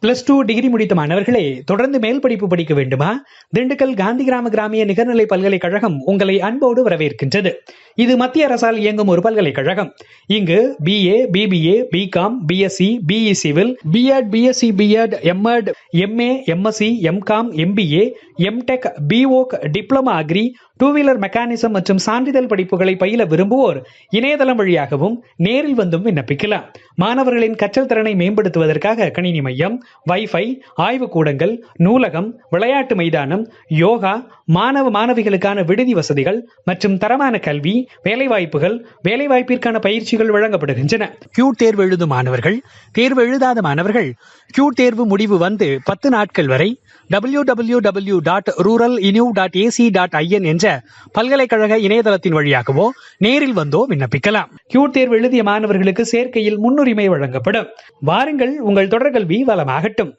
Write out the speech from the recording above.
+2 degree முடித்த மாணவர்களே, தொடர்ந்து மேல் படிப்பு படிக்க வேண்டுமா? திண்டுக்கல் காந்தி கிராமிய நிகர்நிலை பல்கலைக்கழகம் உங்களை அன்போடு வரவேற்கின்றது. இது மத்திய அரசால் இயங்கும் ஒரு பல்கலைக்கழகம். இங்கு BA, BBA, BCom, BSc, BE Civil, B.Ed, BSc, B.Ed, M.Ed, MA, MSc, MCom, MBA, MTech, BVoc, diploma agri, 2-வீலர் மெக்கானிசம் மற்றும் சான்றிதழ் படிப்புகளை பயில விரும்புவோர் இணையதளம் வழியாகவும் நேரில் வந்தும் விண்ணப்பிக்கலாம். மாணவர்களின் கற்றல் திறனை மேம்படுத்துவதற்காக கணினி மையம், வைஃபை, ஆய்வுக்கூடங்கள், நூலகம், விளையாட்டு மைதானம், யோகா, மாணவிகளுக்கான விடுதி வசதிகள் மற்றும் தரமான கல்வி, வேலைவாய்ப்பிற்கான பயிற்சிகள் வழங்கப்படுகின்றன. கியூட் தேர்வு எழுதும் மாணவர்கள், தேர்வு எழுதாத மாணவர்கள் கியூட் தேர்வு முடிவு வந்து 10 நாட்கள் வரை www.ruralinu.ac.in என்ற பல்கலைக்கழக இணையதளத்தின் வழியாகவோ நேரில் வந்தோ விண்ணப்பிக்கலாம். கியூட் தேர்வு எழுதிய மாணவர்களுக்கு சேர்க்கையில் முன்னுரிமை வழங்கப்படும். வாருங்கள், உங்கள் தொடர்கல்வி வளமாகட்டும்.